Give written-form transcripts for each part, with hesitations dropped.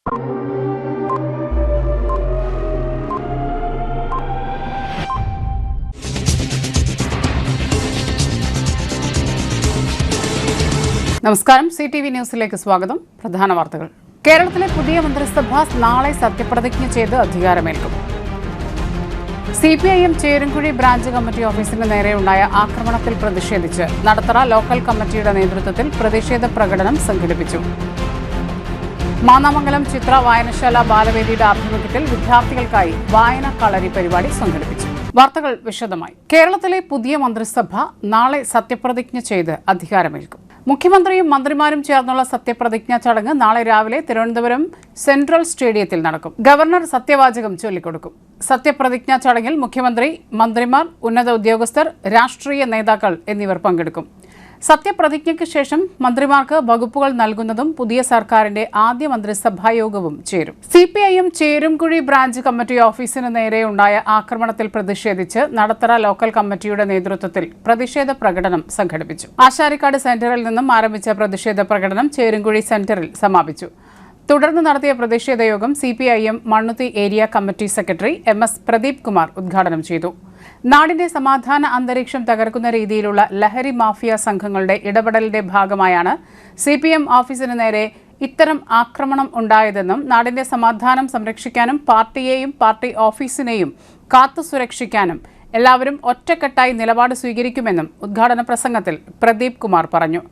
നമസ്കാരം, CTV ന്യൂസിലേക്ക് സ്വാഗതം. പ്രധാന വാർത്തകൾ. കേരളത്തിലെ പുതിയ മന്ത്രിസഭ നാളെ സത്യപ്രതിജ്ഞ ചെയ്ത് അധികാരമേൽക്കും. CPIM ചേരുംകുഴി ബ്രാഞ്ച് കമ്മിറ്റി ഓഫീസിന് നേരെയുണ്ടായ ആക്രമണത്തിൽ പ്രതിഷേധിച്ച് നടത്തറ ലോക്കൽ കമ്മിറ്റിയുടെ നേതൃത്വത്തിൽ പ്രതിഷേധ പ്രകടനം സംഘടിപ്പിച്ചു. മാന്നാമംഗലം ചിത്ര വായനശാല ബാലവേദിയുടെ ആഭിമുഖ്യത്തിൽ വിദ്യാർത്ഥികൾക്കായി വായന കളരി പരിപാടി സംഘടിപ്പിച്ചു. വാർത്തകൾ വിശദമായി. കേരളത്തിലെ പുതിയ മന്ത്രിസഭ നാളെ സത്യപ്രതിജ്ഞ ചെയ്ത് അധികാരമേൽക്കും. മുഖ്യമന്ത്രിയും മന്ത്രിമാരും ചേർന്നുള്ള സത്യപ്രതിജ്ഞാ ചടങ്ങ് നാളെ രാവിലെ തിരുവനന്തപുരം സെൻട്രൽ സ്റ്റേഡിയത്തിൽ നടക്കും. ഗവർണർ സത്യവാചകം ചൊല്ലിക്കൊടുക്കും. സത്യപ്രതിജ്ഞാ ചടങ്ങിൽ മുഖ്യമന്ത്രി, മന്ത്രിമാർ, ഉന്നത ഉദ്യോഗസ്ഥർ, രാഷ്ട്രീയ നേതാക്കൾ എന്നിവർ പങ്കെടുക്കും. സത്യപ്രതിജ്ഞയ്ക്ക് ശേഷം മന്ത്രിമാർക്ക് വകുപ്പുകൾ നൽകുന്നതും പുതിയ സർക്കാരിന്റെ ആദ്യ മന്ത്രിസഭാ യോഗവും ചേരും. CPIM ചേരുംകുഴി ബ്രാഞ്ച് കമ്മിറ്റി ഓഫീസിന് നേരെയുണ്ടായ ആക്രമണത്തിൽ പ്രതിഷേധിച്ച് നടത്തറ ലോക്കൽ കമ്മിറ്റിയുടെ നേതൃത്വത്തിൽ പ്രതിഷേധ പ്രകടനം സംഘടിപ്പിച്ചു. ആശാരിക്കാട് സെന്ററിൽ നിന്നും ആരംഭിച്ച പ്രതിഷേധ പ്രകടനം ചേരുംകുഴി സെന്ററിൽ സമാപിച്ചു. തുടർന്ന് നടത്തിയ പ്രതിഷേധ യോഗം CPIM Mannuthy area committee secretary MS Pradeep Kumar ഉദ്ഘാടനം ചെയ്തു. നാടിന്റെ സമാധാന അന്തരീക്ഷം തകർക്കുന്ന രീതിയിലുള്ള ലഹരി മാഫിയ സംഘങ്ങളുടെ ഇടപെടലിന്റെ ഭാഗമായാണ് CPM ഓഫീസിന് നേരെ ഇത്തരം ആക്രമണം ഉണ്ടായതെന്നും നാടിന്റെ സമാധാനം സംരക്ഷിക്കാനും പാർട്ടിയെയും പാർട്ടി ഓഫീസിനെയും കാത്തുസുരക്ഷിക്കാനും എല്ലാവരും ഒറ്റക്കെട്ടായി നിലപാട് സ്വീകരിക്കുമെന്നും ഉദ്ഘാടന പ്രസംഗത്തിൽ പ്രദീപ് കുമാർ പറഞ്ഞു.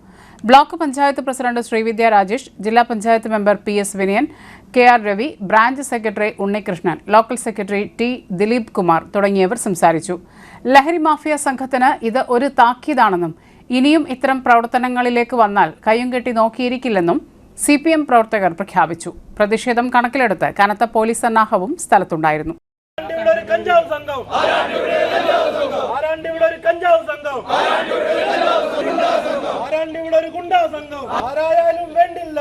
ബ്ലോക്ക് പഞ്ചായത്ത് പ്രസിഡന്റ് ശ്രീവിദ്യ രാജേഷ്, ജില്ലാ panchayat member PS Vinayan, KR Ravi, branch secretary Unnikrishnan, local secretary T Dileep Kumar തുടങ്ങിയവർ സംസാരിച്ചു. ലഹരി മാഫിയ സംഘത്തിന് ഇത് ഒരു താക്കീതാണെന്നും ഇനിയും ഇത്തരം പ്രവർത്തനങ്ങളിലേക്ക് വന്നാൽ കയ്യും കെട്ടി നോക്കിയിരിക്കില്ലെന്നും CPM പ്രവർത്തകർ പ്രഖ്യാപിച്ചു. പ്രതിഷേധം കണക്കിലെടുത്ത് കനത്ത പോലീസ് സന്നാഹവും സ്ഥലത്തുണ്ടായിരുന്നു. ആരായാലും വേണ്ടില്ല,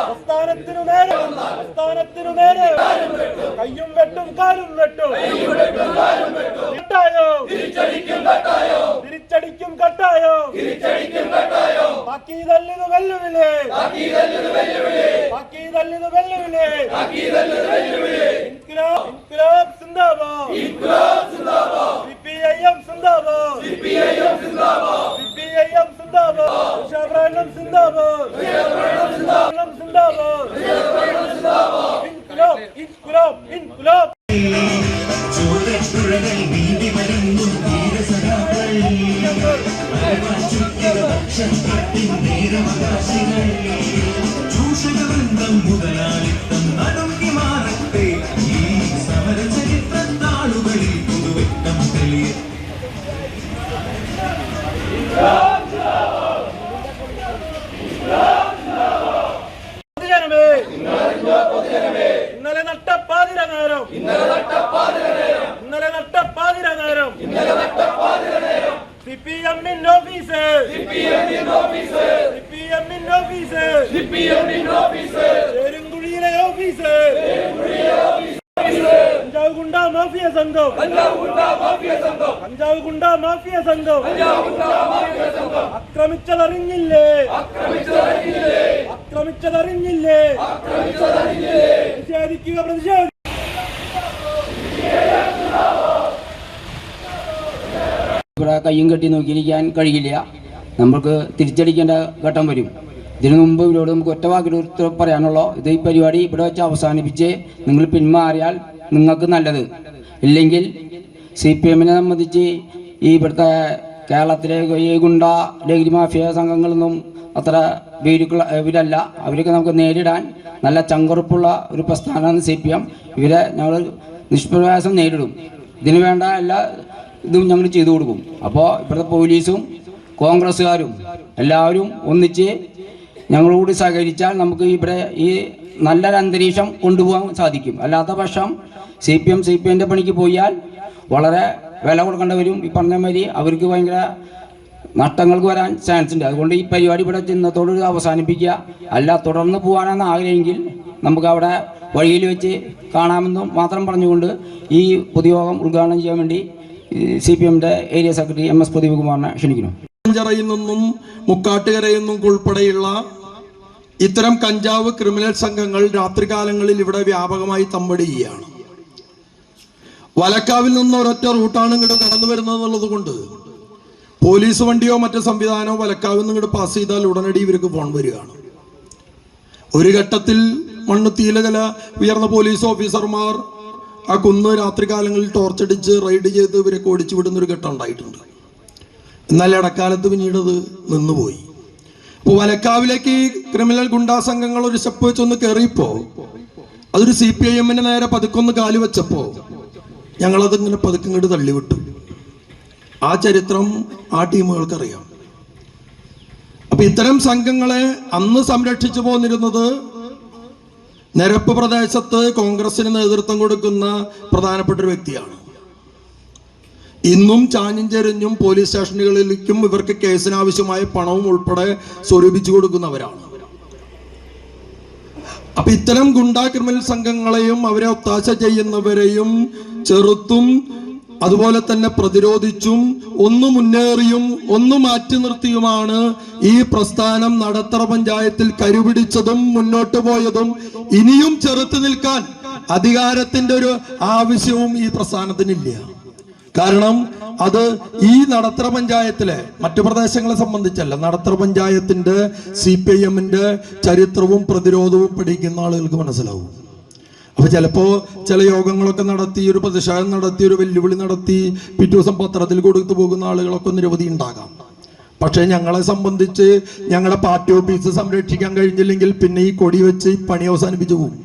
പ്രസ്ഥാനത്തിനു നേരെ കയ്യും വെട്ടും കാലും വെട്ടും, തിരിച്ചടിക്കും കട്ടായോ, താക്കീതല്ലിത് വെല്ലുവിളി, ഇൻക്ലാബ് സിന്ദാബാദ്, CPIM സിന്ദാബാദ്, ഉഷാപ്രാണം സിന്ദാബാദ്, ഇൻക്ലാബ്. ചൂഷകവൃന്ദം മുതലാളിത്തം നടുങ്ങി മാറട്ടെ, ഈ സമര ചരിത്രത്താളുകളിൽ പുതുവെട്ടം തെളിയ. ഇന്നലെ നട്ടപ്പാതിര നേരം CPM ഓഫീസ്, ചേരുംകുഴിയിലെ ഓഫീസ്, കഞ്ചാവ് ഗുണ്ടാ മാഫിയ സംഘം ആക്രമിച്ചതറിഞ്ഞില്ലേ, പ്രതിഷേധിക്കുക. ഇവിടെ കയ്യും കെട്ടി നോക്കിയിരിക്കാൻ കഴിയില്ല. നമുക്ക് തിരിച്ചടിക്കേണ്ട ഘട്ടം വരും. ഇതിനു മുമ്പ് ഇവരോട് നമുക്ക് ഒറ്റവാക്കിൽ പറയാനുള്ളൂ, ഇത് ഈ പരിപാടി ഇവിടെ വെച്ച് അവസാനിപ്പിച്ച് നിങ്ങൾ പിന്മാറിയാൽ നിങ്ങൾക്ക് നല്ലത്. ഇല്ലെങ്കിൽ CPMനെ സംബന്ധിച്ച് ഈ ഇവിടുത്തെ കേരളത്തിലെ ഈ ഗുണ്ട ലഹരി മാഫിയ സംഘങ്ങളൊന്നും അത്ര ഇവരല്ല. അവരൊക്കെ നമുക്ക് നേരിടാൻ നല്ല ചങ്കുറപ്പുള്ള ഒരു പ്രസ്ഥാനമാണ് CPM. ഇവരെ ഞങ്ങൾ നിഷ്പ്രയാസം നേരിടും. ഇതിനു വേണ്ട എല്ലാ ഇതും ഞങ്ങൾ ചെയ്തു കൊടുക്കും. അപ്പോൾ ഇവിടുത്തെ പോലീസും കോൺഗ്രസ്സുകാരും എല്ലാവരും ഒന്നിച്ച് ഞങ്ങളോട് സഹകരിച്ചാൽ നമുക്ക് ഇവിടെ ഈ നല്ലൊരു അന്തരീക്ഷം കൊണ്ടുപോകാൻ സാധിക്കും. അല്ലാത്ത പക്ഷം CPMൻ്റെ പണിക്ക് പോയാൽ വളരെ വില കൊടുക്കേണ്ടി വരും. ഈ പറഞ്ഞ മാതിരി അവർക്ക് ഭയങ്കര നഷ്ടങ്ങൾക്ക് വരാൻ ചാൻസ് ഉണ്ട്. അതുകൊണ്ട് ഈ പരിപാടി ഇവിടെ ഇന്നത്തോട് അവസാനിപ്പിക്കുക. അല്ല തുടർന്ന് പോകാനാണ് ആഗ്രഹമെങ്കിൽ നമുക്ക് അവിടെ വഴിയിൽ വെച്ച് കാണാമെന്നും മാത്രം പറഞ്ഞുകൊണ്ട് ഈ പൊതുയോഗം ഉദ്ഘാടനം ചെയ്യാൻ വേണ്ടി CPMൻ്റെ ഏരിയ സെക്രട്ടറി MS പ്രദീപ് കുമാറിനെ ക്ഷണിക്കുന്നു. ചിറയിൽ നിന്നും മുക്കാട്ടുകരയിൽ നിന്നും ഉൾപ്പെടെയുള്ള ഇത്തരം കഞ്ചാവ് ക്രിമിനൽ സംഘങ്ങൾ രാത്രികാലങ്ങളിൽ ഇവിടെ വ്യാപകമായി തമ്പടിയുകയാണ്. വലക്കാവിൽ നിന്ന് ഒരൊറ്റ റൂട്ടാണ് ഇങ്ങോട്ട് കടന്നു വരുന്നത് എന്നുള്ളത് കൊണ്ട് പോലീസ് വണ്ടിയോ മറ്റു സംവിധാനമോ വലക്കാവിൽ നിന്ന് ഇങ്ങോട്ട് പാസ് ചെയ്താൽ ഉടനടി ഇവർക്ക് ഫോൺ വരികയാണ്. ഒരു ഘട്ടത്തിൽ മണ്ണുത്തിയിലെ ചില ഉയർന്ന പോലീസ് ഓഫീസർമാർ ആ കുന്ന് രാത്രികാലങ്ങളിൽ ടോർച്ചടിച്ച് റൈഡ് ചെയ്ത് ഇവരൊക്കെ ഓടിച്ചു വിടുന്നൊരു ഘട്ടം ഉണ്ടായിട്ടുണ്ട്. എന്നാൽ ഇടക്കാലത്ത് പിന്നീട് അത് നിന്നുപോയി. അപ്പോൾ വലക്കാവിലേക്ക് ക്രിമിനൽ ഗുണ്ടാ സംഘങ്ങൾ ഒരു സ്റ്റെപ്പ് വെച്ചൊന്ന് കയറിയപ്പോ അതൊരു CPIM-ന് നേരെ പതുക്കൊന്ന് കാല് വെച്ചപ്പോ ഞങ്ങളത് ഇങ്ങനെ പതുക്കിങ്ങോട്ട് തള്ളിവിട്ടു. ആ ചരിത്രം ആ ടീമുകൾക്കറിയാം. അപ്പൊ ഇത്തരം സംഘങ്ങളെ അന്ന് സംരക്ഷിച്ചു പോന്നിരുന്നത് നിരപ്പ് പ്രദേശത്ത് കോൺഗ്രസിന് നേതൃത്വം കൊടുക്കുന്ന പ്രധാനപ്പെട്ട ഒരു വ്യക്തിയാണ്. ഇന്നും ചാഞ്ഞും ചെരിഞ്ഞും പോലീസ് സ്റ്റേഷനുകളിലേക്കും ഇവർക്ക് കേസിനാവശ്യമായ പണവും ഉൾപ്പെടെ സ്വരൂപിച്ചു കൊടുക്കുന്നവരാണ്. അപ്പൊ ഇത്തരം ഗുണ്ടാ ക്രിമിനൽ സംഘങ്ങളെയും അവരെ ഒത്താശ ചെയ്യുന്നവരെയും ചെറുത്തും അതുപോലെ തന്നെ പ്രതിരോധിച്ചും ഒന്ന് മുന്നേറിയും ഒന്ന് മാറ്റി നിർത്തിയുമാണ് ഈ പ്രസ്ഥാനം നടത്തറ പഞ്ചായത്തിൽ കരുപിടിച്ചതും മുന്നോട്ട് പോയതും. ഇനിയും ചെറുത്ത് നിൽക്കാൻ അധികാരത്തിന്റെ ഒരു ആവശ്യവും ഈ പ്രസ്ഥാനത്തിനില്ല. കാരണം അത് ഈ നടത്തറ പഞ്ചായത്തിലെ മറ്റു പ്രദേശങ്ങളെ സംബന്ധിച്ചല്ല, നടത്തറ പഞ്ചായത്തിന്റെ CPIM-ന്റെ ചരിത്രവും പ്രതിരോധവും പഠിക്കുന്ന ആളുകൾക്ക് മനസ്സിലാവും. അപ്പൊ ചിലപ്പോ ചില യോഗങ്ങളൊക്കെ നടത്തി ഒരു പ്രതിഷേധം നടത്തി ഒരു വെല്ലുവിളി നടത്തി പിറ്റേ ദിവസം പത്രത്തിൽ കൊടുത്തു പോകുന്ന ആളുകളൊക്കെ നിരവധി ഉണ്ടാകാം. പക്ഷെ ഞങ്ങളെ സംബന്ധിച്ച് ഞങ്ങളുടെ പാർട്ടി ഓഫീസ് സംരക്ഷിക്കാൻ കഴിഞ്ഞില്ലെങ്കിൽ പിന്നെ ഈ കൊടി വെച്ച് ഈ പണി അവസാനിപ്പിച്ചു പോകും.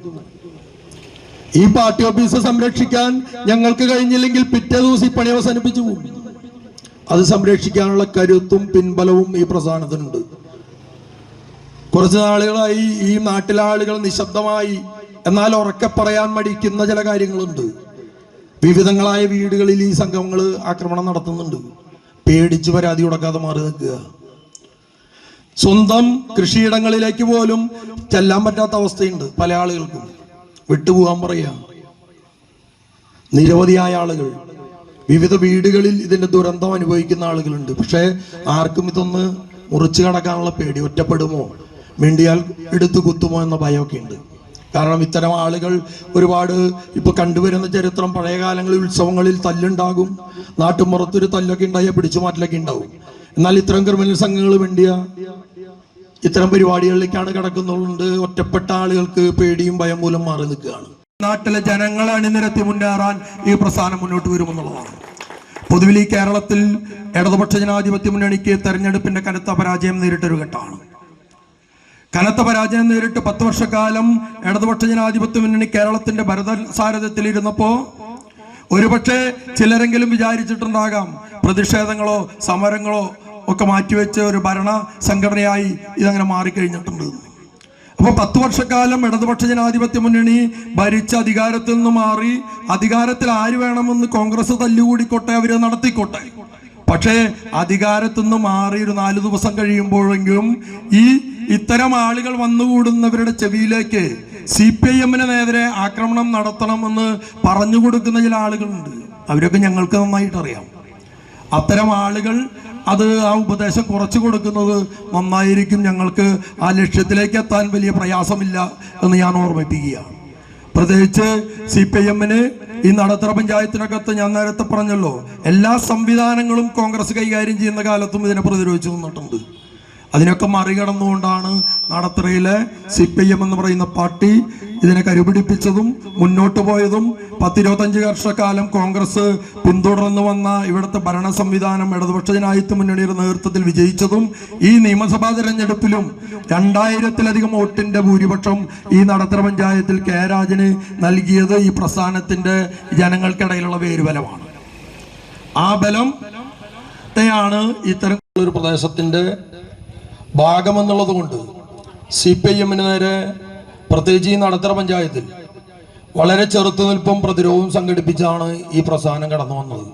ഈ പാർട്ടി ഓഫീസ് സംരക്ഷിക്കാൻ ഞങ്ങൾക്ക് കഴിഞ്ഞില്ലെങ്കിൽ പിറ്റേ ദിവസം ഈ പണി അവസാനിപ്പിച്ചു പോകും. അത് സംരക്ഷിക്കാനുള്ള കരുത്തും പിൻബലവും ഈ പ്രസ്ഥാനത്തിനുണ്ട്. കുറച്ച് നാളുകളായി ഈ നാട്ടിലെ ആളുകൾ നിശബ്ദമായി എന്നാൽ ഉറക്കെ പറയാൻ മടിക്കുന്ന ചില കാര്യങ്ങളുണ്ട്. വിവിധങ്ങളായ വീടുകളിൽ ഈ സംഘങ്ങൾ ആക്രമണം നടത്തുന്നുണ്ട്. പേടിച്ച് പരാതി കൊടുക്കാതെ മാറി നിൽക്കുക. സ്വന്തം കൃഷിയിടങ്ങളിലേക്ക് പോലും ചെല്ലാൻ പറ്റാത്ത അവസ്ഥയുണ്ട്. പല ആളുകൾക്കും വിട്ടുപോകാൻ പറയാ. നിരവധിയായ ആളുകൾ വിവിധ വീടുകളിൽ ഇതിന്റെ ദുരന്തം അനുഭവിക്കുന്ന ആളുകളുണ്ട്. പക്ഷെ ആർക്കും ഇതൊന്ന് മുറിച്ചു കടക്കാനുള്ള പേടി. ഒറ്റപ്പെടുമോ, മിണ്ടിയാൽ എടുത്തു കുത്തുമോ എന്ന ഭയമൊക്കെ ഉണ്ട്. കാരണം ഇത്തരം ആളുകൾ ഒരുപാട് ഇപ്പൊ കണ്ടുവരുന്ന ചരിത്രം പഴയ കാലങ്ങളിൽ ഉത്സവങ്ങളിൽ തല്ലുണ്ടാകും, നാട്ടുമ്പുറത്തൊരു തല്ലൊക്കെ ഉണ്ടായാൽ പിടിച്ചു മാറ്റലൊക്കെ ഉണ്ടാവും. എന്നാൽ ഇത്തരം ക്രിമിനൽ സംഘങ്ങൾ വേണ്ടിയ ഇത്തരം പരിപാടികളിലേക്കാണ് കിടക്കുന്നുണ്ട്. ഒറ്റപ്പെട്ട ആളുകൾക്ക് പേടിയും ഭയം മൂലം മാറി നിൽക്കുകയാണ്. നാട്ടിലെ ജനങ്ങളെ അണിനിരത്തി മുന്നേറാൻ ഈ പ്രസ്ഥാനം മുന്നോട്ട് വരുമെന്നുള്ളതാണ്. പൊതുവിൽ ഈ കേരളത്തിൽ ഇടതുപക്ഷ ജനാധിപത്യ മുന്നണിക്ക് തെരഞ്ഞെടുപ്പിന്റെ കനത്ത പരാജയം നേരിട്ടൊരു ഘട്ടമാണ്. കനത്ത പരാജയം നേരിട്ട് 10 വർഷക്കാലം ഇടതുപക്ഷ ജനാധിപത്യ മുന്നണി കേരളത്തിന്റെ ഭരണസാരഥ്യത്തിലിരുന്നപ്പോ ഒരുപക്ഷെ ചിലരെങ്കിലും വിചാരിച്ചിട്ടുണ്ടാകാം പ്രതിഷേധങ്ങളോ സമരങ്ങളോ ഒക്കെ മാറ്റിവെച്ച് ഒരു ഭരണ സംഘടനയായി ഇതങ്ങനെ മാറിക്കഴിഞ്ഞിട്ടുണ്ട്. അപ്പൊ 10 വർഷക്കാലം ഇടതുപക്ഷ ജനാധിപത്യ മുന്നണി ഭരിച്ച അധികാരത്തിൽ നിന്ന് മാറി അധികാരത്തിൽ ആര് വേണമെന്ന് കോൺഗ്രസ് തല്ലുകൂടിക്കോട്ടെ, അവര് നടത്തിക്കോട്ടെ. പക്ഷേ അധികാരത്തിൽ നിന്ന് മാറി ഒരു 4 ദിവസം കഴിയുമ്പോഴെങ്കിലും ഇത്തരം ആളുകൾ വന്നുകൂടുന്നവരുടെ ചെവിയിലേക്ക് CPIM-ന് നേരെ ആക്രമണം നടത്തണമെന്ന് പറഞ്ഞു കൊടുക്കുന്ന ചില ആളുകളുണ്ട്. അവരൊക്കെ ഞങ്ങൾക്ക് നന്നായിട്ട് അറിയാം. അത്തരം ആളുകൾ ആ ഉപദേശം കുറച്ചു കൊടുക്കുന്നത് നന്നായിരിക്കും. ഞങ്ങൾക്ക് ആ ലക്ഷ്യത്തിലേക്ക് എത്താൻ വലിയ പ്രയാസമില്ല എന്ന് ഞാൻ ഓർമ്മിപ്പിക്കുകയാണ്. പ്രത്യേകിച്ച് CPIM-ന് ഈ നടത്തറ പഞ്ചായത്തിനകത്ത് ഞാൻ നേരത്തെ പറഞ്ഞല്ലോ, എല്ലാ സംവിധാനങ്ങളും കോൺഗ്രസ് കൈകാര്യം ചെയ്യുന്ന കാലത്തും ഇതിനെ പ്രതിരോധിച്ചു നിന്നിട്ടുണ്ട്. അതിനൊക്കെ മറികടന്നുകൊണ്ടാണ് നടത്തറയിലെ CPIM എന്ന് പറയുന്ന പാർട്ടി ഇതിനെ കരുപിടിപ്പിച്ചതും മുന്നോട്ട് പോയതും. 10-25 വർഷക്കാലം കോൺഗ്രസ് പിന്തുടർന്നു വന്ന ഇവിടുത്തെ ഭരണ സംവിധാനം ഇടതുപക്ഷ ജനാധിപത്യ മുന്നണിയുടെ നേതൃത്വത്തിൽ വിജയിച്ചതും ഈ നിയമസഭാ തെരഞ്ഞെടുപ്പിലും 2000-ലധികം വോട്ടിന്റെ ഭൂരിപക്ഷം ഈ നടത്തറ പഞ്ചായത്തിൽ കെ രാജന് നൽകിയത് ഈ പ്രസ്ഥാനത്തിന്റെ ജനങ്ങൾക്കിടയിലുള്ള വേരുബലമാണ്. ആ ബലത്തെയാണ് ഇത്തരം ഒരു പ്രദേശത്തിന്റെ ഭാഗമെന്നുള്ളത് കൊണ്ട് CPIM-ന് നേരെ പ്രത്യേകിച്ച് ഈ നടത്തറ പഞ്ചായത്തിൽ വളരെ ചെറുത്തുനിൽപ്പും പ്രതിരോധവും സംഘടിപ്പിച്ചാണ് ഈ പ്രസ്ഥാനം കടന്നു വന്നത്.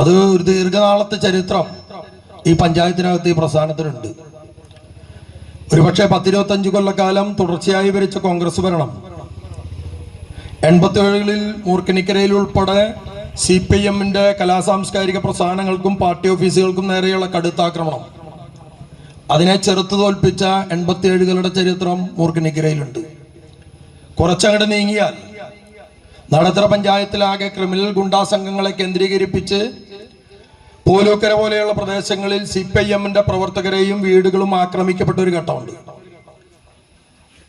അത് ഒരു ദീർഘനാളത്തെ ചരിത്രം ഈ പഞ്ചായത്തിനകത്ത് ഈ പ്രസ്ഥാനത്തിനുണ്ട്. ഒരുപക്ഷെ 10-25 കൊല്ലക്കാലം തുടർച്ചയായി ഭരിച്ച കോൺഗ്രസ് ഭരണം 87-ൽ മൂർക്കനിക്കരയിൽ ഉൾപ്പെടെ CPIMന്റെ കലാസാംസ്കാരിക പ്രസ്ഥാനങ്ങൾക്കും പാർട്ടി ഓഫീസുകൾക്കും നേരെയുള്ള കടുത്താക്രമണം, അതിനെ ചെറുത്തു തോൽപ്പിച്ച 87കളുടെ ചരിത്രം മൂർഖനിക്കരയിലുണ്ട്. കുറച്ചങ്ങോട്ട് നീങ്ങിയാൽ നടത്തറ പഞ്ചായത്തിലാകെ ക്രിമിനൽ ഗുണ്ടാ സംഘങ്ങളെ കേന്ദ്രീകരിപ്പിച്ച് പോലൂക്കര പോലെയുള്ള പ്രദേശങ്ങളിൽ CPIMന്റെ പ്രവർത്തകരെയും വീടുകളും ആക്രമിക്കപ്പെട്ട ഒരു ഘട്ടമുണ്ട്.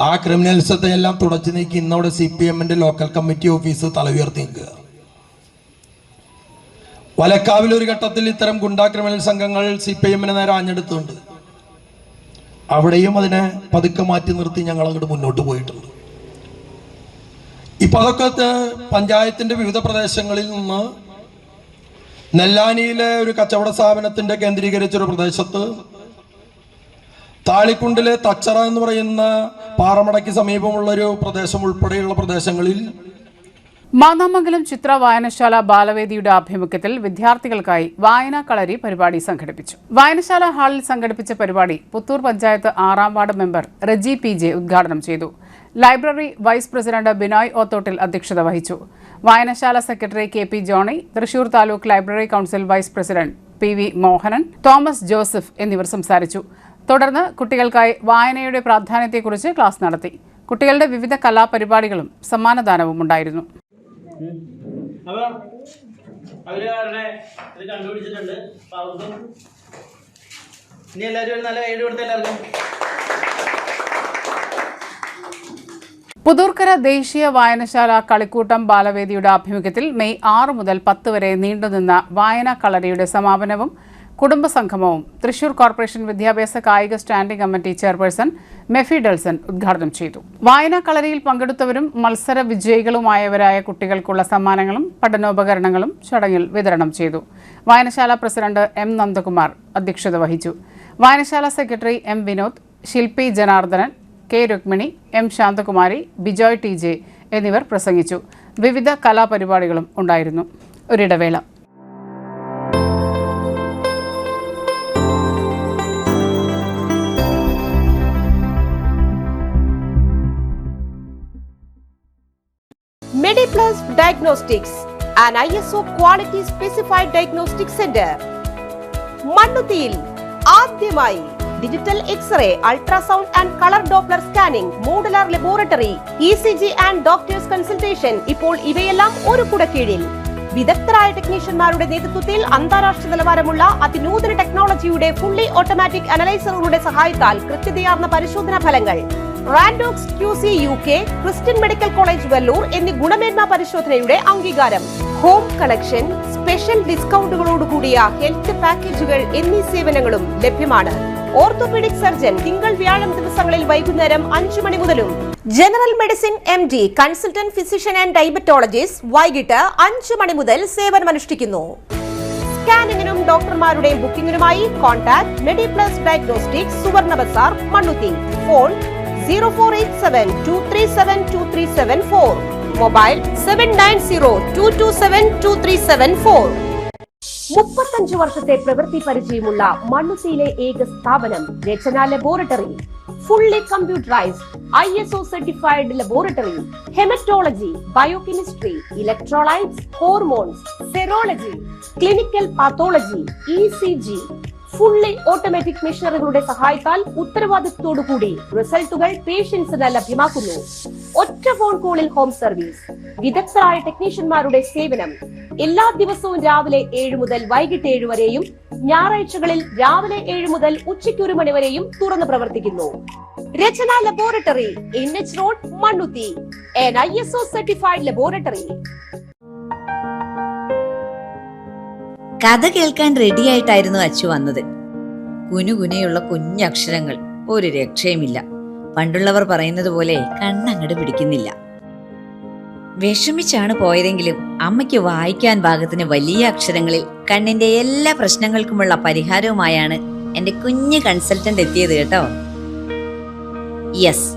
ആ ക്രിമിനൽസത്തെ എല്ലാം തുടച്ചു നീക്കി ഇന്നവിടെ CPIMന്റെ ലോക്കൽ കമ്മിറ്റി ഓഫീസ് തലയുയർത്തി നിൽക്കുക. വലക്കാവിൽ ഒരു ഘട്ടത്തിൽ ഇത്തരം ഗുണ്ടാ ക്രിമിനൽ സംഘങ്ങൾ CPIMനെ നേരെ ആഞ്ഞെടുത്തുണ്ട്. അവിടെയും അതിനെ പതുക്കെ മാറ്റി നിർത്തി ഞങ്ങൾ അങ്ങോട്ട് മുന്നോട്ട് പോയിട്ടുണ്ട്. ഇപ്പൊ അതൊക്കെ പഞ്ചായത്തിന്റെ വിവിധ പ്രദേശങ്ങളിൽ നിന്ന് നെല്ലാനിയിലെ ഒരു കച്ചവട സ്ഥാപനത്തിന്റെ കേന്ദ്രീകരിച്ചൊരു പ്രദേശത്ത്, താളിക്കുണ്ടിലെ തച്ചറ എന്ന് പറയുന്ന പാറമടയ്ക്ക് സമീപമുള്ളൊരു പ്രദേശം ഉൾപ്പെടെയുള്ള പ്രദേശങ്ങളിൽ മാന്നാമംഗലം ചിത്ര വായനശാല ബാലവേദിയുടെ ആഭിമുഖ്യത്തിൽ വിദ്യാർത്ഥികൾക്കായി വായനാ കളരി പരിപാടി സംഘടിപ്പിച്ചു. വായനശാല ഹാളിൽ സംഘടിപ്പിച്ച പരിപാടി പുത്തൂർ പഞ്ചായത്ത് 6ാം വാർഡ് മെമ്പർ റജി PJ ഉദ്ഘാടനം ചെയ്തു. Library vice president Binoy Othottil അധ്യക്ഷത വഹിച്ചു. വായനശാല secretary KP Johny, Thrissur taluk library council vice president PV Mohanan, Thomas Joseph എന്നിവർ സംസാരിച്ചു. തുടർന്ന് കുട്ടികൾക്കായി വായനയുടെ പ്രാധാന്യത്തെക്കുറിച്ച് ക്ലാസ് നടത്തി. കുട്ടികളുടെ വിവിധ കലാപരിപാടികളും സമ്മാനദാനവും ഉണ്ടായിരുന്നു. പുതൂർക്കര ദേശീയ വായനശാല കളിക്കൂട്ടം ബാലവേദിയുടെ ആഭിമുഖ്യത്തിൽ മെയ് 6 മുതൽ 10 വരെ നീണ്ടുനിന്ന വായനാ കളരിയുടെ സമാപനവും കുടുംബസംഗമവും തൃശൂർ കോർപ്പറേഷൻ വിദ്യാഭ്യാസ കായിക standing committee chairperson Mefi Delson ഉദ്ഘാടനം ചെയ്തു. വായനാ കളരിയിൽ പങ്കെടുത്തവരും മത്സര വിജയികളുമായവരായ കുട്ടികൾക്കുള്ള സമ്മാനങ്ങളും പഠനോപകരണങ്ങളും ചടങ്ങിൽ വിതരണം ചെയ്തു. വായനശാല പ്രസിഡന്റ് M നന്ദകുമാർ അധ്യക്ഷത വഹിച്ചു. വായനശാല സെക്രട്ടറി M വിനോദ്, ശില്പി Janardhanan, K Rukmini, M Shanthakumari, Bijoy TJ എന്നിവർ പ്രസംഗിച്ചു. വിവിധ കലാപരിപാടികളും ഉണ്ടായിരുന്നു. ഒരിടവേള. MediPlus Diagnostics, an ISO quality specified diagnostic center. മണ്ണുത്തിയിൽ ആദ്യമായി digital x ray, ultrasound and colour doppler scanning, modular laboratory, ECG and doctors consultation. ഇപ്പോൾ ഇവയെല്ലാം ഒരു കുടക്കീഴിൽ വിദഗ്ധരായ ടെക്നീഷ്യന്മാരുടെ നേതൃത്വത്തിൽ അന്താരാഷ്ട്ര നിലവാരമുള്ള അതിനൂതന ടെക്നോളജിയുടെ ഫുള്ളി ഓട്ടോമാറ്റിക് അനലൈസറുകളുടെ സഹായത്താൽ കൃത്യതയാർന്ന പരിശോധനാ ഫലങ്ങൾ. റാൻഡോക്സ് QC UK, Christian medical college Vellore എന്നീ ഗുണമേന്മ പരിശോധനയുടെ അംഗീകാരം. ഹോം കളക്ഷൻ, സ്പെഷ്യൽ ഡിസ്കൗണ്ടുകളോടുകൂടിയ ഹെൽത്ത് പാക്കേജുകൾ എന്നീ സേവനങ്ങളും ലഭ്യമാണ്. ഓർത്തോപീഡിക് സർജൻ തിങ്കൾ വ്യാഴം ദിവസങ്ങളിൽ വൈകുന്നേരം 5 മണി മുതലും, general medicine MD, consultant physician and diabetologist വൈകിട്ട് 5 മണി മുതൽ സേവനമനുഷ്ഠിക്കുന്നു. സ്കാനിങ്ങിനും ഡോക്ടർമാരുടെ ബുക്കിംഗിനുമായി കോൺടാക്ട് MediPlus Diagnostics, സുവർണ ബസാർ, മണ്ണുത്തി. Phone 0487237237 mobile 7902272374. 35 വർഷത്തെ പ്രവൃത്തി പരിചയമുള്ള മണ്ണുത്തിയിലെ ഏക സ്ഥാപനം Rachana laboratory. Fully computerised ISO certified laboratory. Haematology, biochemistry, electrolytes, hormones, serology, clinical pathology, ECG, fully automatic മെഷീനറികളുടെ സഹായത്താൽ ഉത്തരവാദിത്വത്തോടുകൂടി റിസൾട്ടുകൾ പേഷ്യൻസിന് ലഭ്യമാക്കുന്നു. ഒറ്റ ഫോൺ കോളിൽ ഹോം സർവീസ്. വിദഗ്ധരായ ടെക്നീഷ്യന്മാരുടെ സേവനം. എല്ലാ ദിവസവും രാവിലെ 7 മുതൽ വൈകിട്ട് 7 വരെയും ഞായറാഴ്ചകളിൽ രാവിലെ 7 മുതൽ ഉച്ചയ്ക്ക് 1 മണി വരെയും തുറന്നു പ്രവർത്തിക്കുന്നു. Rachana laboratory, NH road, Mannuthy. an ISO certified laboratory. കഥ കേൾക്കാൻ റെഡിയായിട്ടായിരുന്നു അച്ചു വന്നത്. കുനുകുനയുള്ള കുഞ്ഞക്ഷരങ്ങൾ, ഒരു രക്ഷയുമില്ല. പണ്ടുള്ളവർ പറയുന്നത് പോലെ കണ്ണങ്ങട് പിടിക്കുന്നില്ല. വിഷമിച്ചാണ് പോയതെങ്കിലും അമ്മയ്ക്ക് വായിക്കാൻ പാകത്തിന് വലിയ അക്ഷരങ്ങളിൽ കണ്ണിന്റെ എല്ലാ പ്രശ്നങ്ങൾക്കുമുള്ള പരിഹാരവുമായാണ് എന്റെ കുഞ്ഞ് കൺസൾട്ടന്റ് എത്തിയത് കേട്ടോ. യെസ്,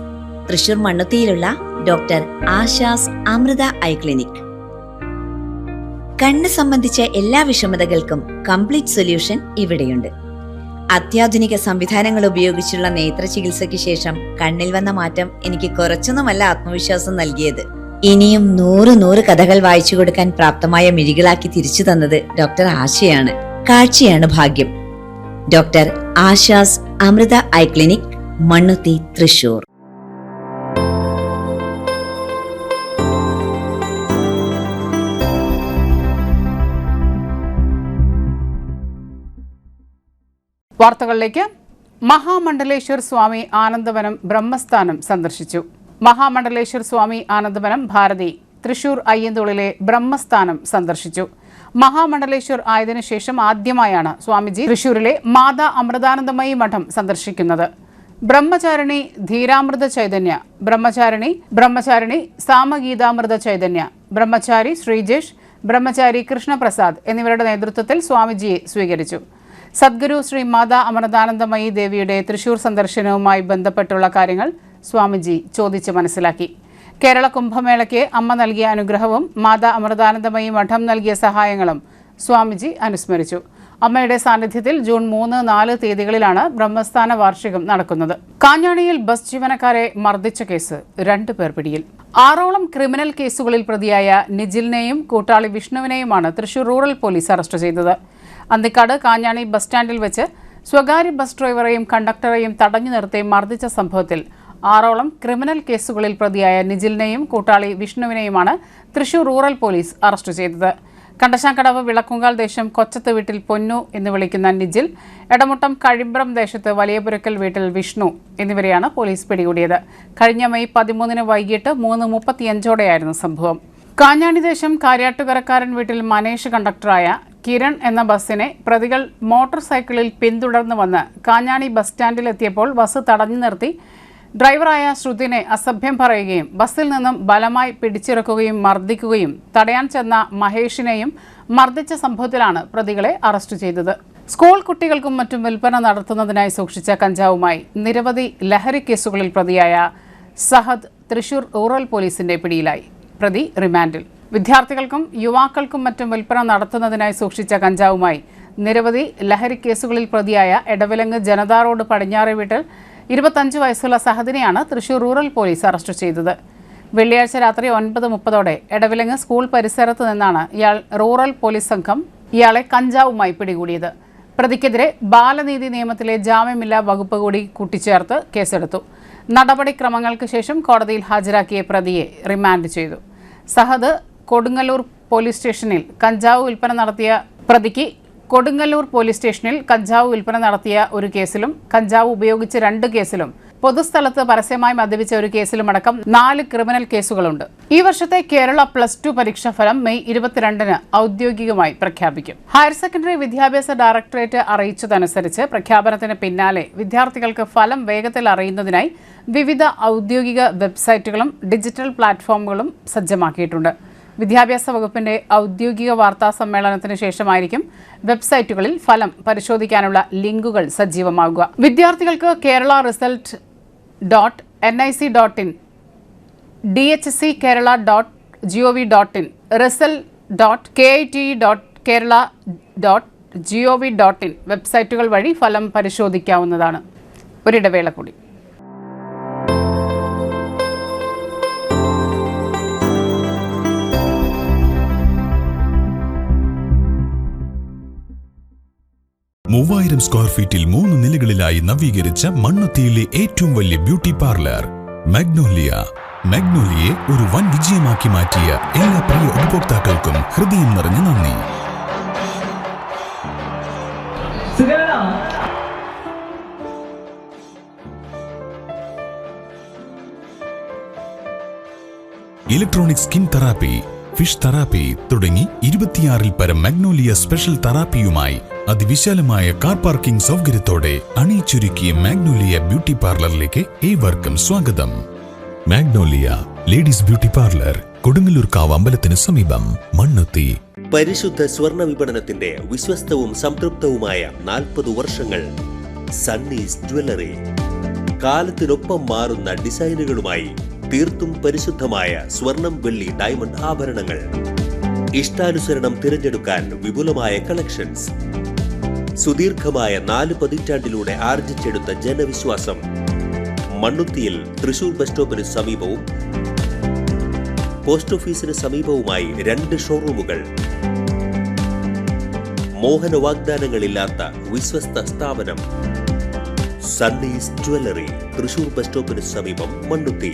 തൃശൂർ മണ്ണുത്തിയിലുള്ള doctor Asha's Amrita eye clinic. കണ്ണ് സംബന്ധിച്ച എല്ലാ വിഷമതകൾക്കും കംപ്ലീറ്റ് സൊല്യൂഷൻ ഇവിടെയുണ്ട്. അത്യാധുനിക സംവിധാനങ്ങൾ ഉപയോഗിച്ചുള്ള നേത്ര ചികിത്സയ്ക്ക് ശേഷം കണ്ണിൽ വന്ന മാറ്റം എനിക്ക് കുറച്ചൊന്നുമല്ല ആത്മവിശ്വാസം നൽകിയത്. ഇനിയും 100 കഥകൾ വായിച്ചു കൊടുക്കാൻ പ്രാപ്തമായ മിഴികളാക്കി തിരിച്ചു തന്നത് ഡോക്ടർ ആശയാണ്. കാഴ്ചയാണ് ഭാഗ്യം. Doctor Asha's Amrita eye clinic, Mannuthy, Thrissur. വാർത്തകളിലേക്ക്. മഹാമണ്ഡലേശ്വർ സ്വാമി ആനന്ദവനം ബ്രഹ്മസ്ഥാനം സന്ദർശിച്ചു. മഹാമണ്ഡലേശ്വർ സ്വാമി ആനന്ദവനം ഭാരതി തൃശൂർ അയ്യന്തോളിലെ ബ്രഹ്മസ്ഥാനം സന്ദർശിച്ചു. മഹാമണ്ഡലേശ്വർ ആയതിനു ശേഷം ആദ്യമായാണ് സ്വാമിജി തൃശൂരിലെ മാതാ അമൃതാനന്ദമയി മഠം സന്ദർശിക്കുന്നത്. ബ്രഹ്മചാരിണി ധീരാമൃത ചൈതന്യ, ബ്രഹ്മചാരിണി സാമഗീതാമൃത ചൈതന്യ, ബ്രഹ്മചാരി ശ്രീജേഷ്, ബ്രഹ്മചാരി കൃഷ്ണപ്രസാദ് എന്നിവരുടെ നേതൃത്വത്തിൽ സ്വാമിജിയെ സ്വീകരിച്ചു. സദ്ഗുരു ശ്രീ മാതാ അമൃതാനന്ദമയി ദേവിയുടെ തൃശൂർ സന്ദർശനവുമായി ബന്ധപ്പെട്ടുള്ള കാര്യങ്ങൾ സ്വാമിജി ചോദിച്ച് മനസ്സിലാക്കി. കേരള കുംഭമേളയ്ക്ക് അമ്മ നൽകിയ അനുഗ്രഹവും മാതാ അമൃതാനന്ദമയി മഠം നൽകിയ സഹായങ്ങളും സ്വാമിജി അനുസ്മരിച്ചു. അമ്മയുടെ സാന്നിധ്യത്തിൽ ജൂൺ 3, 4 തീയതികളിലാണ് ബ്രഹ്മസ്ഥാന വാർഷികം നടക്കുന്നത്. കാഞ്ഞാണിയിൽ ബസ് ജീവനക്കാരെ മർദ്ദിച്ച കേസ് 2 പേർ പിടിയിൽ. 6ഓളം ക്രിമിനൽ കേസുകളിൽ പ്രതിയായ നിജിലിനെയും കൂട്ടാളി വിഷ്ണുവിനെയുമാണ് തൃശൂർ റൂറൽ പോലീസ് അറസ്റ്റ് ചെയ്തത്. അന്തിക്കാട് കാഞ്ഞാണി ബസ് സ്റ്റാൻഡിൽ വെച്ച് സ്വകാര്യ ബസ് ഡ്രൈവറെയും കണ്ടക്ടറെയും തടഞ്ഞു നിർത്തി മർദ്ദിച്ച സംഭവത്തിൽ 6ഓളം ക്രിമിനൽ കേസുകളിൽ പ്രതിയായ നിജിലിനെയും കൂട്ടാളി വിഷ്ണുവിനെയുമാണ് തൃശൂർ റൂറൽ പോലീസ് അറസ്റ്റ് ചെയ്തത്. കണ്ടശാങ്കടവ് വിളക്കുങ്കാൽ ദേശം കൊച്ചത്ത് വീട്ടിൽ പൊന്നു എന്ന് വിളിക്കുന്ന നിജിൽ, എടമുട്ടം കഴിമ്പ്രം ദേശത്ത് വലിയപുരക്കൽ വീട്ടിൽ വിഷ്ണു എന്നിവരെയാണ് പോലീസ് പിടികൂടിയത്. കഴിഞ്ഞ മെയ് 13 വൈകിട്ട് 3:35 സംഭവം. കാഞ്ഞാണി ദേശം കാര്യാട്ടുകരക്കാരൻ വീട്ടിൽ മനേഷ് കണ്ടക്ടറായ കിരൺ എന്ന ബസ്സിനെ പ്രതികൾ മോട്ടോർ സൈക്കിളിൽ പിന്തുടർന്നു വന്ന് കാഞ്ഞാണി ബസ് സ്റ്റാൻഡിലെത്തിയപ്പോൾ ബസ് തടഞ്ഞു നിർത്തി ഡ്രൈവറായ ശ്രുതിനെ അസഭ്യം പറയുകയും ബസ്സിൽ നിന്നും ബലമായി പിടിച്ചിറക്കുകയും മർദ്ദിക്കുകയും തടയാൻ ചെന്ന മഹേഷിനെയും മർദ്ദിച്ച സംഭവത്തിലാണ് പ്രതികളെ അറസ്റ്റ് ചെയ്തത്. സ്കൂൾ കുട്ടികൾക്കും മറ്റും വിൽപ്പന നടത്തുന്നതിനായി സൂക്ഷിച്ച കഞ്ചാവുമായി നിരവധി ലഹരി കേസുകളിൽ പ്രതിയായ സഹദ് തൃശൂർ റൂറൽ പോലീസിന്റെ പിടിയിലായി. പ്രതി റിമാൻഡിൽ. വിദ്യാർത്ഥികൾക്കും യുവാക്കൾക്കും മറ്റും വിൽപ്പന നടത്തുന്നതിനായി സൂക്ഷിച്ച കഞ്ചാവുമായി നിരവധി ലഹരി കേസുകളിൽ പ്രതിയായ എടവിലങ്ങ് ജനതാ റോഡ് പടിഞ്ഞാറെ വീട്ടിൽ 25 വയസ്സുള്ള സഹദിനെയാണ് തൃശൂർ റൂറൽ പോലീസ് അറസ്റ്റ് ചെയ്തത്. വെള്ളിയാഴ്ച രാത്രി 9:30 എടവിലങ്ങ് സ്കൂൾ പരിസരത്ത് നിന്നാണ് റൂറൽ പോലീസ് സംഘം ഇയാളെ കഞ്ചാവുമായി പിടികൂടിയത്. പ്രതിക്കെതിരെ ബാലനീതി നിയമത്തിലെ ജാമ്യമില്ലാ വകുപ്പ് കൂടി കൂട്ടിച്ചേർത്ത് കേസെടുത്തു. നടപടിക്രമങ്ങൾക്ക് ശേഷം കോടതിയിൽ ഹാജരാക്കിയ പ്രതിയെ റിമാൻഡ് ചെയ്തു. സഹദ് കൊടുങ്ങല്ലൂർ പോലീസ് സ്റ്റേഷനിൽ കഞ്ചാവ് വിൽപ്പന നടത്തിയ പ്രതിക്ക് കൊടുങ്ങല്ലൂർ പോലീസ് സ്റ്റേഷനിൽ കഞ്ചാവ് വിൽപ്പന നടത്തിയ ഒരു കേസിലും കഞ്ചാവ് ഉപയോഗിച്ച് 2 കേസിലും പൊതുസ്ഥലത്ത് പരസ്യമായി മദ്യപിച്ച ഒരു കേസിലുമടക്കം 4 ക്രിമിനൽ കേസുകളുണ്ട്. ഈ വർഷത്തെ കേരള +2 പരീക്ഷാഫലം മെയ് 22 ഔദ്യോഗികമായി പ്രഖ്യാപിക്കും. ഹയർ സെക്കൻഡറി വിദ്യാഭ്യാസ ഡയറക്ടറേറ്റ് അറിയിച്ചതനുസരിച്ച് പ്രഖ്യാപനത്തിന് പിന്നാലെ വിദ്യാർത്ഥികൾക്ക് ഫലം വേഗത്തിൽ അറിയുന്നതിനായി വിവിധ ഔദ്യോഗിക വെബ്സൈറ്റുകളും ഡിജിറ്റൽ പ്ലാറ്റ്ഫോമുകളും സജ്ജമാക്കിയിട്ടുണ്ട്. വിദ്യാഭ്യാസ വകുപ്പിന്റെ ഔദ്യോഗിക വാർത്താ സമ്മേളനത്തിന് ശേഷമായിരിക്കും വെബ്സൈറ്റുകളിൽ ഫലം പരിശോധിക്കാനുള്ള ലിങ്കുകൾ സജീവമാകുക. വിദ്യാർത്ഥികൾക്ക് Kerala result .nic.in, dhckerala.gov.in, result.kite.kerala.gov.in വെബ്സൈറ്റുകൾ വഴി ഫലം പരിശോധിക്കാവുന്നതാണ്. ഒരിടവേള കൂടി. മൂവായിരം സ്ക്വയർ ഫീറ്റിൽ 3 നിലകളിലായി നവീകരിച്ച മണ്ണുത്തിയിലെ ഏറ്റവും വലിയ ബ്യൂട്ടി പാർലർ മാഗ്നോലിയെ ഒരു വൻ വിജയമാക്കി മാറ്റിയ എല്ലാ പ്രിയ ഉപഭോക്താക്കൾക്കും ഹൃദയം നിറഞ്ഞ നന്ദി. Electronic skin therapy, fish therapy തുടങ്ങി 26-ൽ പരം മാഗ്നോലിയ സ്പെഷ്യൽ തെറാപ്പിയുമായി അതിവിശാലമായ കാർ പാർക്കിംഗ് സൗകര്യത്തോടെ അണിയിച്ചൊരുക്കിയ മാഗ്നോലിയ ബ്യൂട്ടി പാർലറിലേക്ക് ഏവർക്കും സ്വാഗതം. മാഗ്നോലിയ ലേഡീസ് ബ്യൂട്ടി പാർലർ, കൊടുങ്ങല്ലൂർക്കാവ് അമ്പലത്തിന് സമീപം, മണ്ണുത്തി. പരിശുദ്ധ സ്വർണ്ണ വിപണനത്തിന്റെ വിശ്വസ്തവും സംതൃപ്തവുമായ 40 വർഷങ്ങൾ. സണ്ണീസ് ജ്വല്ലറി. കാലത്തിനൊപ്പം മാറുന്ന ഡിസൈനുകളുമായി തീർത്തും പരിശുദ്ധമായ സ്വർണം, വെള്ളി, ഡയമണ്ട് ആഭരണങ്ങൾ. ഇഷ്ടാനുസരണം തിരഞ്ഞെടുക്കാൻ വിപുലമായ കളക്ഷൻസ്. സുദീർഘമായ 4 പതിറ്റാണ്ടിലൂടെ ആർജിച്ചെടുത്ത ജനവിശ്വാസം. മണ്ണുത്തിയിൽ തൃശൂർ ബസ് സ്റ്റോപ്പിന് സമീപവും പോസ്റ്റ് ഓഫീസിന് സമീപവുമായി 2 ഷോറൂമുകൾ. മോഹന വാഗ്ദാനങ്ങളില്ലാത്ത വിശ്വസ്ത സ്ഥാപനം സണ്ണീസ് ജ്വല്ലറി, തൃശൂർ ബസ് സ്റ്റോപ്പിന് സമീപം മണ്ണുത്തി.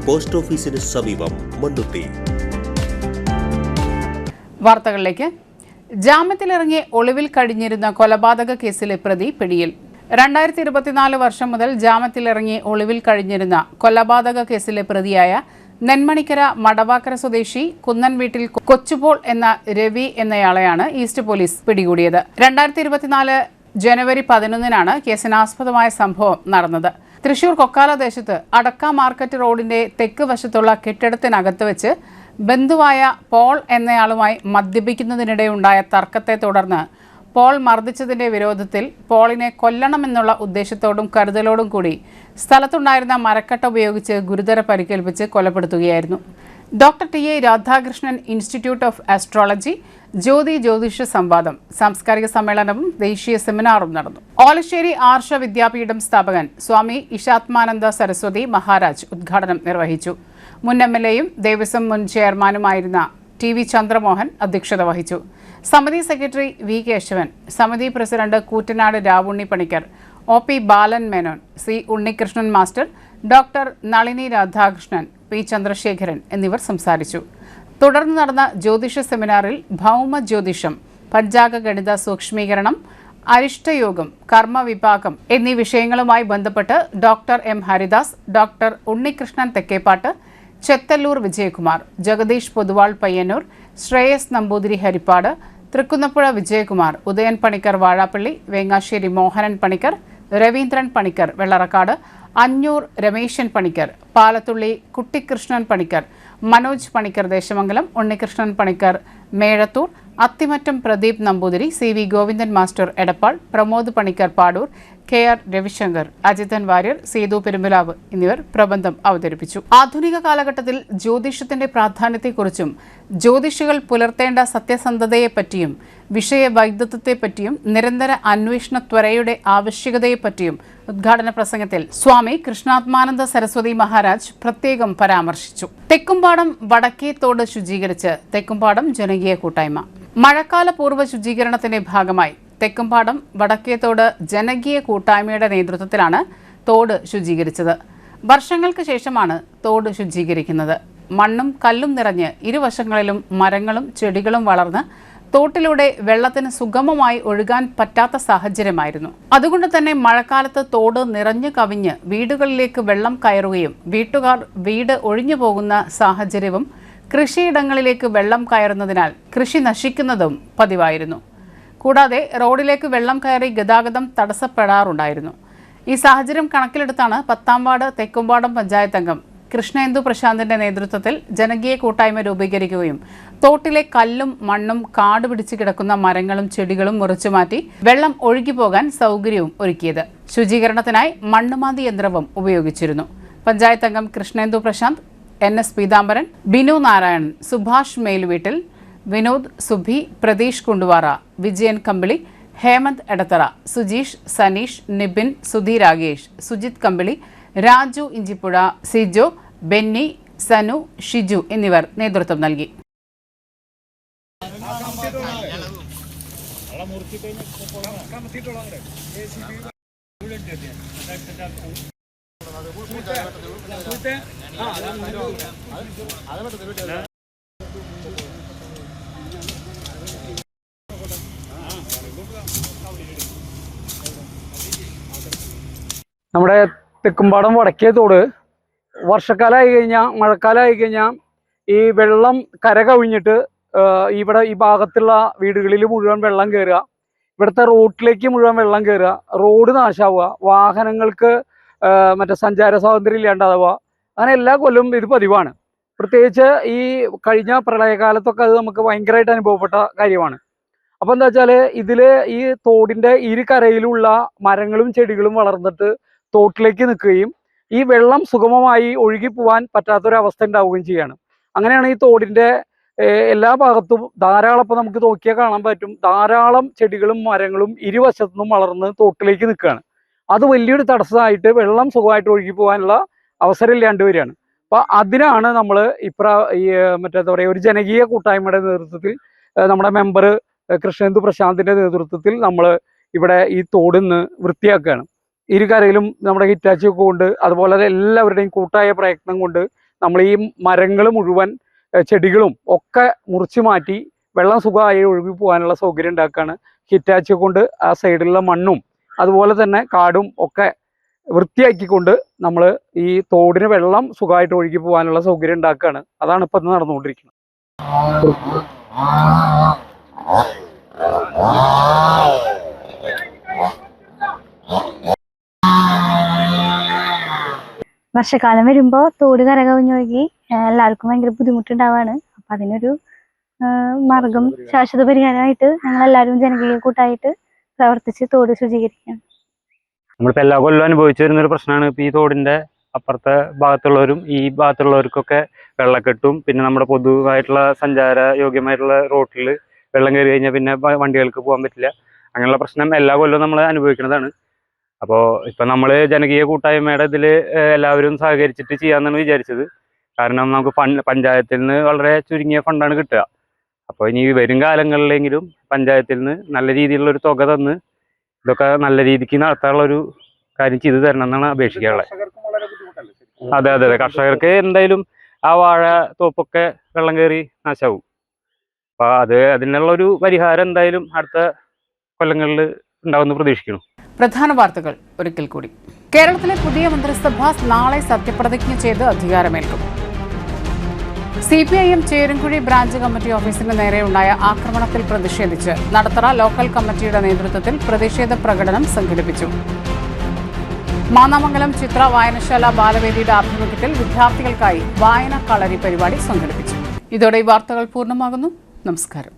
പോസ്റ്റ് ഓഫീസിന് സമീപം മണ്ണുത്തി. വാർത്തകളിലേക്ക്. ജാമ്യത്തിലിറങ്ങി ഒളിവിൽ കഴിഞ്ഞിരുന്ന കൊലപാതക കേസിലെ പ്രതി പിടിയിൽ. 2024 വർഷം മുതൽ ജാമ്യത്തിലിറങ്ങി ഒളിവിൽ കഴിഞ്ഞിരുന്ന കൊലപാതക കേസിലെ പ്രതിയായ നെന്മണിക്കര മടവാക്കര സ്വദേശി കുന്നൻ വീട്ടിൽ കൊച്ചുപോൾ എന്ന രവി എന്നയാളെയാണ് ഈസ്റ്റ് പോലീസ് പിടികൂടിയത്. 2024 ജനുവരി 11-നാണ് കേസിനാസ്പദമായ സംഭവം നടന്നത്. തൃശൂർ കൊക്കാല ദേശത്ത് അടക്ക മാർക്കറ്റ് റോഡിന്റെ തെക്ക് വശത്തുള്ള കെട്ടിടത്തിനകത്ത് വെച്ച് ബന്ധുവായ പോൾ എന്നയാളുമായി മദ്യപിക്കുന്നതിനിടെയുണ്ടായ തർക്കത്തെ തുടർന്ന് പോൾ മർദ്ദിച്ചതിന്റെ വിരോധത്തിൽ പോളിനെ കൊല്ലണമെന്നുള്ള ഉദ്ദേശത്തോടും കരുതലോടും കൂടി സ്ഥലത്തുണ്ടായിരുന്ന മരക്കട്ട ഉപയോഗിച്ച് ഗുരുതര പരിക്കേൽപ്പിച്ച് കൊലപ്പെടുത്തുകയായിരുന്നു. Doctor T A. Radhakrishnan institute of astrology ജ്യോതി ജ്യോതിഷ സംവാദം, സാംസ്കാരിക സമ്മേളനവും ദേശീയ സെമിനാറും നടന്നു. ഓലശ്ശേരി ആർഷ വിദ്യാപീഠം സ്ഥാപകൻ സ്വാമി ഇഷാത്മാനന്ദ സരസ്വതി മഹാരാജ് ഉദ്ഘാടനം നിർവഹിച്ചു. മുൻ എം.എൽ.എയും ദേവസ്വം മുൻ ചെയർമാനുമായിരുന്ന ടി.വി. ചന്ദ്രമോഹൻ അധ്യക്ഷത വഹിച്ചു. സമിതി സെക്രട്ടറി വി. കേശവൻ, സമിതി president Koottanad Ravunni Panicker, O P. Balan Menon, C. Unnikrishnan master, doctor Nalini Radhakrishnan, P. Chandrasekharan എന്നിവർ സംസാരിച്ചു. തുടർന്ന് നടന്ന ജ്യോതിഷ സെമിനാറിൽ ഭൗമ ജ്യോതിഷം, പഞ്ചാംഗ ഗണിത സൂക്ഷ്മീകരണം, അരിഷ്ടയോഗം, കർമ്മവിഭാഗം എന്നീ വിഷയങ്ങളുമായി ബന്ധപ്പെട്ട് doctor M. Haridas, doctor Unnikrishnan Thekkepat, Chethallur Vijayakumar, Jagadeesh Poduval Payyanur, Sreyas Namboothiri Harippad, Thrikkunnapuzha Vijayakumar, Udayan Panicker Vazhappally, Vengassery Mohanan Panicker, Raveendran Panicker Vellarakkad, Anjur Rameshan Panicker, Palathully Kuttikrishnan Panicker, Manoj Panicker Desamangalam, Unnikrishnan Panicker Mezhathur, Athimattam Pradeep Namboothiri, C. V. Govindan master Edappal, Pramod Panicker Padoor, K. R. Ravishankar, Ajithan Warrier, Sethu Perumbalavu എന്നിവർ പ്രബന്ധം അവതരിപ്പിച്ചു. ആധുനിക കാലഘട്ടത്തിൽ ജ്യോതിഷത്തിന്റെ പ്രാധാന്യത്തെക്കുറിച്ചും ജ്യോതിഷികൾ പുലർത്തേണ്ട സത്യസന്ധതയെപ്പറ്റിയും വിഷയവൈദഗ്ധ്യത്തെപ്പറ്റിയും നിരന്തര അന്വേഷണ ത്വരയുടെ ആവശ്യകതയെപ്പറ്റിയും ഉദ്ഘാടന പ്രസംഗത്തിൽ സ്വാമി കൃഷ്ണാത്മാനന്ദ സരസ്വതി മഹാരാജ് പ്രത്യേകം പരാമർശിച്ചു. തെക്കുംപാടം വടക്കേത്തോട് ശുചീകരിച്ച് തെക്കുംപാടം ജനകീയ കൂട്ടായ്മ. മഴക്കാല പൂർവ്വ ശുചീകരണത്തിന്റെ ഭാഗമായി തെക്കുംപാടം വടക്കേത്തോട് ജനകീയ കൂട്ടായ്മയുടെ നേതൃത്വത്തിലാണ് തോട് ശുചീകരിച്ചത്. വർഷങ്ങൾക്ക് ശേഷമാണ് തോട് ശുചീകരിക്കുന്നത്. മണ്ണും കല്ലും നിറഞ്ഞ് ഇരുവശങ്ങളിലും മരങ്ങളും ചെടികളും വളർന്ന് തോട്ടിലൂടെ വെള്ളത്തിന് സുഗമമായി ഒഴുകാൻ പറ്റാത്ത സാഹചര്യമായിരുന്നു. അതുകൊണ്ട് തന്നെ മഴക്കാലത്ത് തോട് നിറഞ്ഞു കവിഞ്ഞ് വീടുകളിലേക്ക് വെള്ളം കയറുകയും വീട്ടുകാർ വീട് ഒഴിഞ്ഞു പോകുന്ന സാഹചര്യവും കൃഷിയിടങ്ങളിലേക്ക് വെള്ളം കയറുന്നതിനാൽ കൃഷി നശിക്കുന്നതും പതിവായിരുന്നു. കൂടാതെ റോഡിലേക്ക് വെള്ളം കയറി ഗതാഗതം തടസ്സപ്പെടാറുണ്ടായിരുന്നു. ഈ സാഹചര്യം കണക്കിലെടുത്താണ് 10-ാം വാർഡ് തെക്കുംപാടം പഞ്ചായത്ത് അംഗം കൃഷ്ണേന്ദു പ്രശാന്തിന്റെ നേതൃത്വത്തിൽ ജനകീയ കൂട്ടായ്മ രൂപീകരിക്കുകയും തോട്ടിലെ കല്ലും മണ്ണും കാട് പിടിച്ചു കിടക്കുന്ന മരങ്ങളും ചെടികളും മുറിച്ചുമാറ്റി വെള്ളം ഒഴുകിപ്പോകാൻ സൗകര്യവും ഒരുക്കിയത്. ശുചീകരണത്തിനായി മണ്ണുമാന്തി യന്ത്രവും ഉപയോഗിച്ചിരുന്നു. പഞ്ചായത്ത് അംഗം കൃഷ്ണേന്ദു പ്രശാന്ത്, NS പീതാംബരൻ, ബിനു നാരായണൻ, സുഭാഷ് മേലുവീട്ടിൽ, വിനോദ്, സുഭി, പ്രതീഷ് കുണ്ടുവാറ, വിജയൻ കമ്പിളി, ഹേമന്ത് എടത്തറ, സുജീഷ്, സനീഷ്, നിബിൻ, സുധി രാഗേഷ്, സുജിത് കമ്പിളി, രാജു ഇഞ്ചിപ്പുഴ, സിജോ, ബെന്നി, സനു, ഷിജു എന്നിവർ നേതൃത്വം നൽകി. നമ്മുടെ തെക്കുംപാടം വടക്കേത്തോട് വർഷക്കാലമായി കഴിഞ്ഞാൽ, മഴക്കാലമായി കഴിഞ്ഞാൽ ഈ വെള്ളം കര കവിഞ്ഞിട്ട് ഇവിടെ ഈ ഭാഗത്തുള്ള വീടുകളിൽ മുഴുവൻ വെള്ളം കയറുക, ഇവിടുത്തെ റോഡിലേക്ക് മുഴുവൻ വെള്ളം കയറുക, റോഡ് നാശാവുക, വാഹനങ്ങൾക്ക് മറ്റേ സഞ്ചാര സ്വാതന്ത്ര്യം ഇല്ലാണ്ടാവുക. അങ്ങനെ എല്ലാ കൊല്ലവും ഇത് പതിവാണ്. പ്രത്യേകിച്ച് ഈ കഴിഞ്ഞ പ്രളയകാലത്തൊക്കെ അത് നമുക്ക് ഭയങ്കരമായിട്ട് അനുഭവപ്പെട്ട കാര്യമാണ്. അപ്പോൾ എന്താ വെച്ചാൽ ഇതിൽ ഈ തോടിൻ്റെ ഇരുകരയിലുള്ള മരങ്ങളും ചെടികളും വളർന്നിട്ട് തോട്ടിലേക്ക് നിൽക്കുകയും ഈ വെള്ളം സുഗമമായി ഒഴുകി പോകാൻ പറ്റാത്തൊരവസ്ഥ ഉണ്ടാവുകയും ചെയ്യാണ്. അങ്ങനെയാണ് ഈ തോടിൻ്റെ എല്ലാ ഭാഗത്തും ധാരാളം, ഇപ്പോൾ നമുക്ക് നോക്കിയാൽ കാണാൻ പറ്റും, ധാരാളം ചെടികളും മരങ്ങളും ഇരുവശത്തു നിന്നും വളർന്ന് തോട്ടിലേക്ക് നിൽക്കുകയാണ്. അത് വലിയൊരു തടസ്സമായിട്ട് വെള്ളം സുഖമായിട്ട് ഒഴുകി പോകാനുള്ള അവസരം ഇല്ലാണ്ട് വരികയാണ്. അപ്പോൾ അതിനാണ് നമ്മൾ മറ്റേന്താ പറയുക, ഒരു ജനകീയ കൂട്ടായ്മയുടെ നേതൃത്വത്തിൽ നമ്മുടെ മെമ്പർ കൃഷ്ണേന്ദു പ്രശാന്തിൻ്റെ നേതൃത്വത്തിൽ നമ്മൾ ഇവിടെ ഈ തോടിന്ന് വൃത്തിയാക്കുകയാണ്. ഇരുകരയിലും നമ്മുടെ ഹിറ്റാച്ചിയൊക്കെ കൊണ്ട്, അതുപോലെ എല്ലാവരുടെയും കൂട്ടായ പ്രയത്നം കൊണ്ട് നമ്മൾ ഈ മരങ്ങൾ മുഴുവൻ, ചെടികളും ഒക്കെ മുറിച്ച് മാറ്റി വെള്ളം സുഖമായി ഒഴുകി പോകാനുള്ള സൗകര്യം ഉണ്ടാക്കുകയാണ്. ഹിറ്റാച്ചിയെ കൊണ്ട് ആ സൈഡിലുള്ള മണ്ണും അതുപോലെ തന്നെ കാടും ഒക്കെ വൃത്തിയാക്കിക്കൊണ്ട് നമ്മൾ ഈ തോടിന് വെള്ളം സുഖമായിട്ട് ഒഴുകി പോകാനുള്ള സൗകര്യം ഉണ്ടാക്കുകയാണ്. അതാണ് ഇപ്പം നടന്നുകൊണ്ടിരിക്കുന്നത്. വർഷക്കാലം വരുമ്പോൾ തോട് കരകവിഞ്ഞൊഴുകി എല്ലാവർക്കും ഭയങ്കര ബുദ്ധിമുട്ടുണ്ടാവാണ്. അപ്പം അതിനൊരു മാർഗം, ശാശ്വത പരിഹാരമായിട്ട് ഞങ്ങളെല്ലാവരും ജനകീയ കൂട്ടായിട്ട് പ്രവർത്തിച്ച് തോട് ശുചീകരിക്കുകയാണ്. നമ്മളിപ്പോൾ എല്ലാ കൊല്ലം അനുഭവിച്ചു വരുന്നൊരു പ്രശ്നമാണ്. ഇപ്പോൾ ഈ തോടിൻ്റെ അപ്പുറത്തെ ഭാഗത്തുള്ളവരും ഈ ഭാഗത്തുള്ളവർക്കൊക്കെ വെള്ളക്കെട്ടും, പിന്നെ നമ്മുടെ പൊതുവായിട്ടുള്ള സഞ്ചാര യോഗ്യമായിട്ടുള്ള റോട്ടിൽ വെള്ളം കയറി കഴിഞ്ഞാൽ പിന്നെ വണ്ടികൾക്ക് പോകാൻ പറ്റില്ല. അങ്ങനെയുള്ള പ്രശ്നം എല്ലാ കൊല്ലവും നമ്മൾ അനുഭവിക്കുന്നതാണ്. അപ്പോൾ ഇപ്പം നമ്മൾ ജനകീയ കൂട്ടായ്മയുടെ ഇതിൽ എല്ലാവരും സഹകരിച്ചിട്ട് ചെയ്യാമെന്നാണ് വിചാരിച്ചത്. കാരണം നമുക്ക് പഞ്ചായത്തിൽ നിന്ന് വളരെ ചുരുങ്ങിയ ഫണ്ടാണ് കിട്ടുക. അപ്പോൾ ഇനി വരും കാലങ്ങളിലെങ്കിലും പഞ്ചായത്തിൽ നിന്ന് നല്ല രീതിയിലുള്ളൊരു തുക തന്ന് ഇതൊക്കെ നല്ല രീതിക്ക് നടത്താനുള്ളൊരു കാര്യം ചെയ്തു തരണം എന്നാണ് അപേക്ഷിക്കാനുള്ളത്. അതെ അതെ അതെ, കർഷകർക്ക് എന്തായാലും ആ വാഴ തോപ്പൊക്കെ വെള്ളം കയറി നാശാവും. അപ്പോൾ അതിനുള്ളൊരു പരിഹാരം എന്തായാലും അടുത്ത കൊല്ലങ്ങളിൽ ഉണ്ടാവുമെന്ന് പ്രതീക്ഷിക്കുന്നു. പ്രധാന വാർത്തകൾ ഒരിക്കൽ കൂടി. കേരളത്തിലെ പുതിയ മന്ത്രിസഭ നാളെ സത്യപ്രതിജ്ഞ ചെയ്ത് അധികാരമേൽക്കും. CPIM ചേരുംകുഴി ബ്രാഞ്ച് കമ്മിറ്റി ഓഫീസിന് നേരെയുണ്ടായ ആക്രമണത്തിൽ പ്രതിഷേധിച്ച് നടത്തറ ലോക്കൽ കമ്മിറ്റിയുടെ നേതൃത്വത്തിൽ പ്രതിഷേധ പ്രകടനം സംഘടിപ്പിച്ചു. മാന്നാമംഗലം ചിത്ര വായനശാല ബാലവേദിയുടെ ആഭിമുഖ്യത്തിൽ വിദ്യാർത്ഥികൾക്കായി വായന കളരി പരിപാടി സംഘടിപ്പിച്ചു. ഇതോടെ ഈ വാർത്തകൾ പൂർണ്ണമാകുന്നു. നമസ്കാരം.